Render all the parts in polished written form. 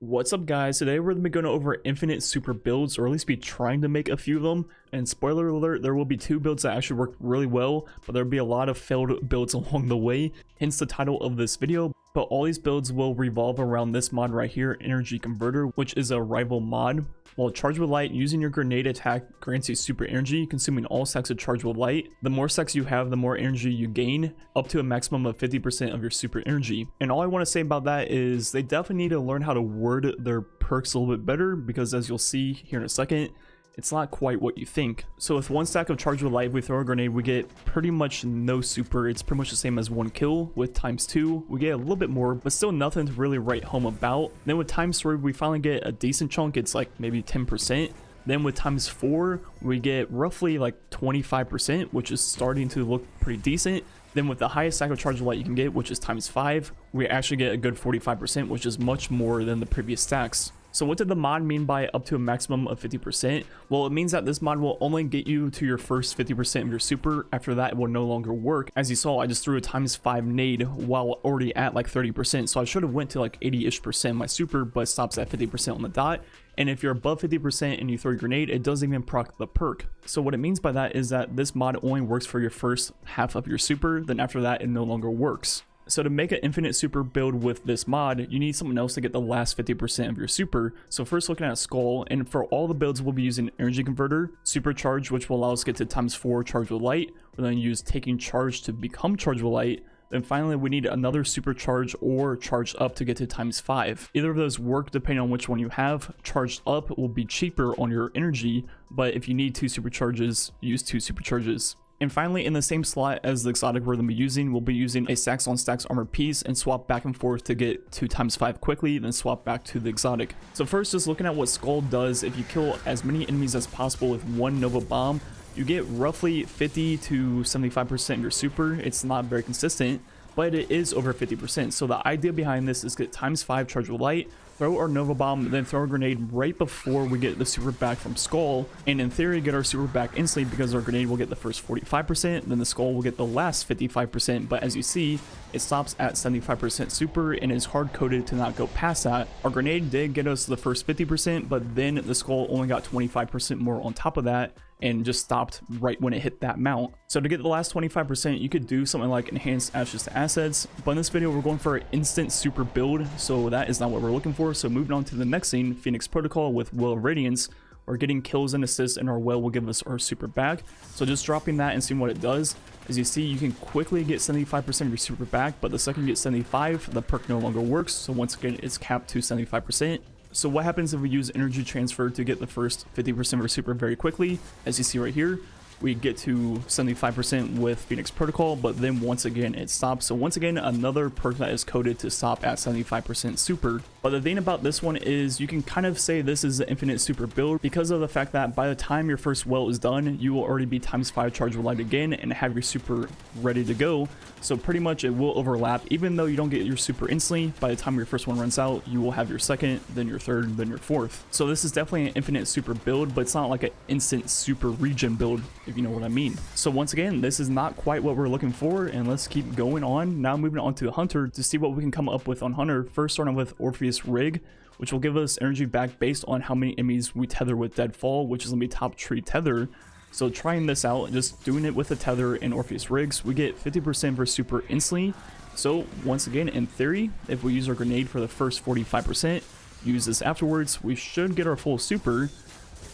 What's up guys, today we're going to be going over infinite super builds, or at least be trying to make a few of them. And spoiler alert, there will be two builds that actually work really well, but there'll be a lot of failed builds along the way, hence the title of this video. But all these builds will revolve around this mod right here, Energy Converter, which is a rival mod. While Charged with Light, using your grenade attack grants you super energy, consuming all stacks of Charged with Light. The more stacks you have, the more energy you gain, up to a maximum of 50% of your super energy. And all I want to say about that is they definitely need to learn how to word their perks a little bit better, because as you'll see here in a second, it's not quite what you think. So with one stack of Charged with Light, we throw a grenade, we get pretty much no super. It's pretty much the same as one kill. With ×2, we get a little bit more, but still nothing to really write home about. Then with ×3, we finally get a decent chunk. It's like maybe 10%. Then with ×4, we get roughly like 25%, which is starting to look pretty decent. Then with the highest stack of Charged with Light you can get, which is ×5, we actually get a good 45%, which is much more than the previous stacks. So what did the mod mean by up to a maximum of 50%? Well, it means that this mod will only get you to your first 50% of your super. After that, it will no longer work. As you saw, I just threw a ×5 nade while already at like 30%. So I should have went to like 80-ish% my super, but it stops at 50% on the dot. And if you're above 50% and you throw a grenade, it doesn't even proc the perk. So what it means by that is that this mod only works for your first half of your super. Then after that, it no longer works. So to make an infinite super build with this mod, you need someone else to get the last 50% of your super. So first looking at Skull, and for all the builds we'll be using Energy Converter, Supercharge, which will allow us to get to ×4 Charged with Light. We're then use Taking Charge to become Charged with Light. Then finally we need another Supercharge or Charged Up to get to ×5. Either of those work depending on which one you have. Charged Up will be cheaper on your energy, but if you need 2 Supercharges, use 2 Supercharges. And finally, in the same slot as the exotic we're going to be using, we'll be using a stacks on stacks armor piece and swap back and forth to get to ×5 quickly, then swap back to the exotic. So first, just looking at what Skull does, if you kill as many enemies as possible with one Nova Bomb, you get roughly 50 to 75% of your super. It's not very consistent, but it is over 50%. So the idea behind this is get ×5 Charged with Light, throw our Nova Bomb, then throw a grenade right before we get the super back from Skull, and in theory get our super back instantly, because our grenade will get the first 45%, then the Skull will get the last 55%, but as you see, it stops at 75% super and is hard-coded to not go past that. Our grenade did get us the first 50%, but then the Skull only got 25% more on top of that, and just stopped right when it hit that mount. So to get the last 25%, you could do something like enhanced ashes to assets, but in this video we're going for an instant super build, so that is not what we're looking for. So moving on to the next scene, Phoenix Protocol with Well of Radiance, or getting kills and assists and our well will give us our super back. So just dropping that and seeing what it does. As you see, you can quickly get 75% of your super back, but the second you get 75, the perk no longer works. So once again, it's capped to 75%. So what happens if we use energy transfer to get the first 50% of our super very quickly? As you see right here, we get to 75% with Phoenix Protocol, but then once again it stops. So once again, another perk that is coded to stop at 75% super. But the thing about this one is you can kind of say this is an infinite super build because of the fact that by the time your first well is done, you will already be ×5 Charged with Light again and have your super ready to go. So pretty much it will overlap. Even though you don't get your super instantly, by the time your first one runs out, you will have your second, then your third, then your fourth. So this is definitely an infinite super build, but it's not like an instant super regen build, if you know what I mean. So once again, this is not quite what we're looking for, and let's keep going on. Now moving on to Hunter to see what we can come up with on Hunter. First starting with Orpheus Rig, which will give us energy back based on how many enemies we tether with Deadfall, which is going to be top tree tether. So trying this out, just doing it with the tether in Orpheus Rigs, we get 50% for super instantly. So once again, in theory, if we use our grenade for the first 45%, use this afterwards, we should get our full super.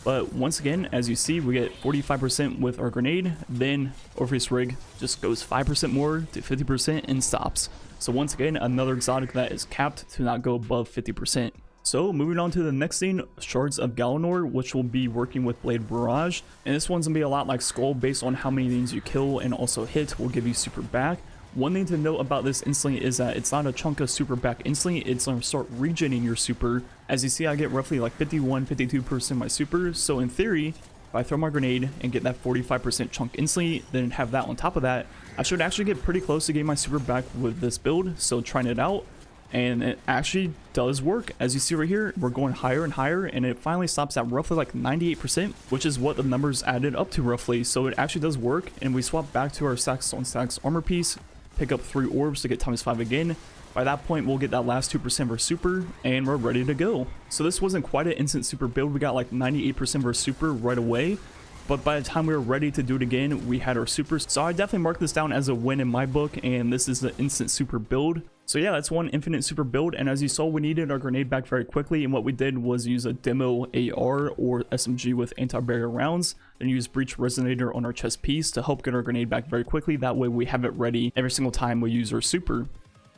But once again, as you see, we get 45% with our grenade, then Orpheus Rig just goes 5% more to 50% and stops. So once again, another exotic that is capped to not go above 50%. So moving on to the next scene, Shards of Galanor, which will be working with Blade Barrage. And this one's gonna be a lot like Skull based on how many things you kill and also hit will give you super back. One thing to note about this instantly is that it's not a chunk of super back instantly, it's going to start regenerating your super. As you see, I get roughly like 51-52% of my super, so in theory, if I throw my grenade and get that 45% chunk instantly, then have that on top of that, I should actually get pretty close to getting my super back with this build. So trying it out, and it actually does work. As you see right here, we're going higher and higher, and it finally stops at roughly like 98%, which is what the numbers added up to roughly. So it actually does work, and we swap back to our stacks on stacks armor piece, pick up 3 orbs to get ×5 again. If By that point, we'll get that last 2% of our super, and we're ready to go. So this wasn't quite an instant super build. We got like 98% of our super right away. But by the time we were ready to do it again, we had our supers. So I definitely marked this down as a win in my book, and this is the instant super build. So yeah, that's one infinite super build, and as you saw, we needed our grenade back very quickly, and what we did was use a demo AR or SMG with anti-barrier rounds, then use breach resonator on our chest piece to help get our grenade back very quickly. That way we have it ready every single time we use our super.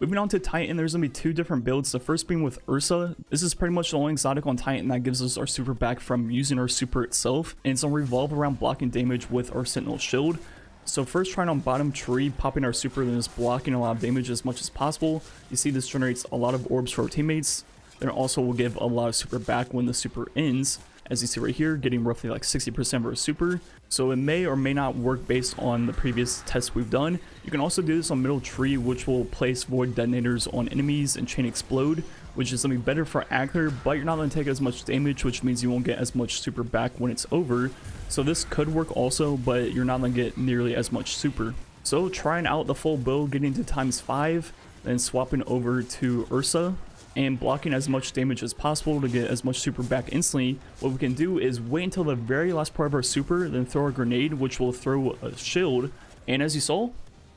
Moving on to Titan, there's going to be two different builds. The first being with Ursa. This is pretty much the only exotic on Titan that gives us our super back from using our super itself, and it's going to revolve around blocking damage with our Sentinel shield. So first, trying on bottom tree, popping our super, then just blocking a lot of damage as much as possible. You see this generates a lot of orbs for our teammates. Then also will give a lot of super back when the super ends. As you see right here, getting roughly like 60% of our super. So it may or may not work based on the previous tests we've done. You can also do this on middle tree, which will place void detonators on enemies and chain explode, which is something better for Ackler, but you're not going to take as much damage, which means you won't get as much super back when it's over. So this could work also, but you're not going to get nearly as much super. So trying out the full build, getting to ×5, then swapping over to Ursa, and blocking as much damage as possible to get as much super back instantly. What we can do is wait until the very last part of our super, then throw a grenade, which will throw a shield, and as you saw,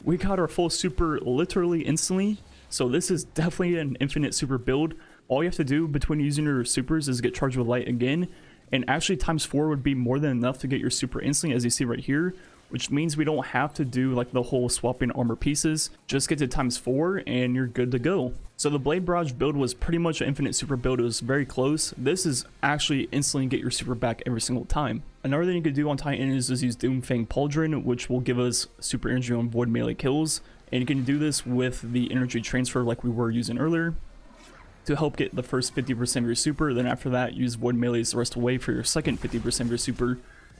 we got our full super literally instantly. So this is definitely an infinite super build. All you have to do between using your supers is get charged with light again, and actually ×4 would be more than enough to get your super instantly, as you see right here, which means we don't have to do like the whole swapping armor pieces. Just get to ×4 and you're good to go. So the Blade Barrage build was pretty much an infinite super build. It was very close. This is actually instantly get your super back every single time. Another thing you could do on Titan is just use Doom Fang Pauldron, which will give us super energy on void melee kills. And you can do this with the energy transfer like we were using earlier to help get the first 50% of your super. Then after that, use void melees the rest away for your second 50% of your super.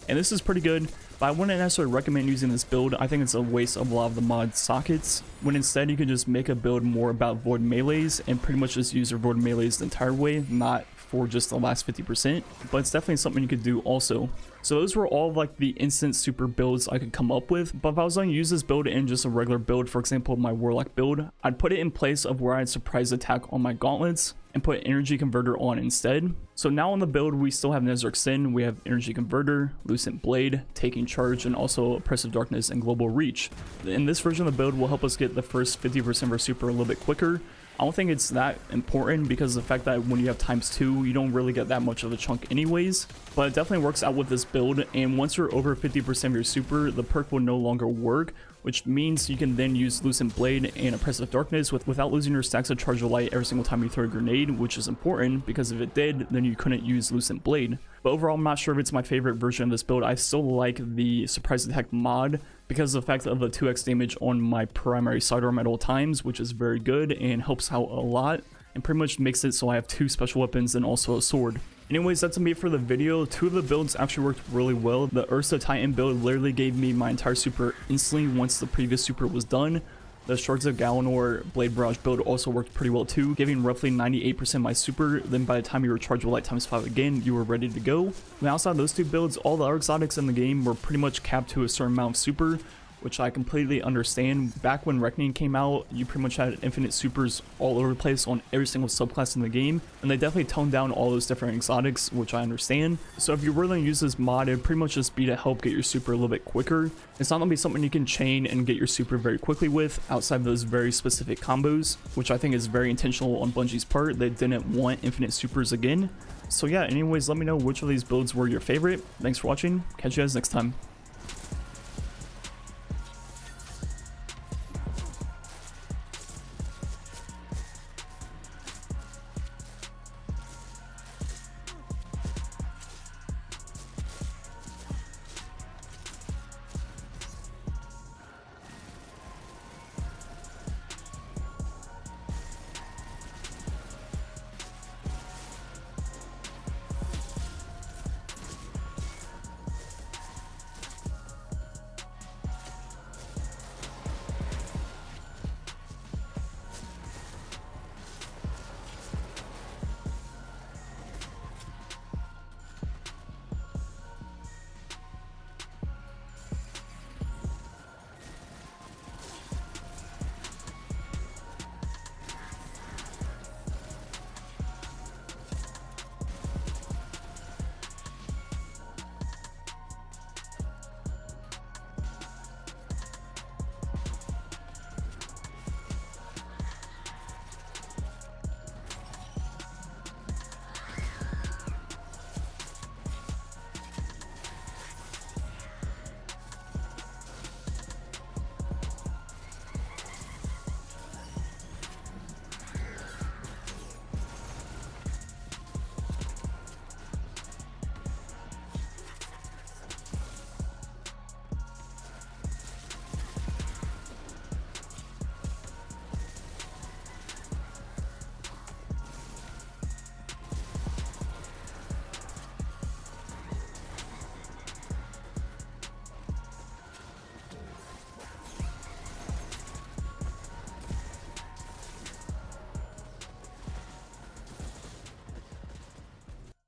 And this is pretty good, but I wouldn't necessarily recommend using this build. I think it's a waste of a lot of the mod sockets, when instead you can just make a build more about void melees and pretty much just use your void melees the entire way, not for just the last 50%, but it's definitely something you could do also. So those were all like the instant super builds I could come up with, but if I was going to use this build in just a regular build, for example my Warlock build, I'd put it in place of where I'd surprise attack on my gauntlets and put energy converter on instead. So now on the build we still have Nezarec Sin, we have energy converter, Lucent Blade, taking charge, and also oppressive darkness and global reach. In this version of the build will help us get the first 50% of our super a little bit quicker. I don't think it's that important because of the fact that when you have ×2, you don't really get that much of a chunk anyways, but it definitely works out with this build. And once you're over 50% of your super, the perk will no longer work, which means you can then use Lucent Blade and Oppressive Darkness without losing your stacks of Charge of Light every single time you throw a grenade, which is important because if it did, then you couldn't use Lucent Blade. But overall, I'm not sure if it's my favorite version of this build. I still like the Surprise Attack mod because of the fact of the 2x damage on my primary sidearm at all times, which is very good and helps out a lot, and pretty much makes it so I have 2 special weapons and also a sword. Anyways, that's gonna be it for the video. 2 of the builds actually worked really well. The Ursa Titan build literally gave me my entire super instantly once the previous super was done. The Shards of Galanor Blade Barrage build also worked pretty well too, giving roughly 98% of my super. Then by the time you were charged with light ×5 again, you were ready to go. And outside of those 2 builds, all the other exotics in the game were pretty much capped to a certain amount of super, which I completely understand. Back when Reckoning came out, you pretty much had infinite supers all over the place on every single subclass in the game, and they definitely toned down all those different exotics, which I understand. So if you were going to use this mod, it would pretty much just be to help get your super a little bit quicker. It's not going to be something you can chain and get your super very quickly with outside of those very specific combos, which I think is very intentional on Bungie's part. They didn't want infinite supers again. So yeah, anyways, let me know which of these builds were your favorite. Thanks for watching. Catch you guys next time.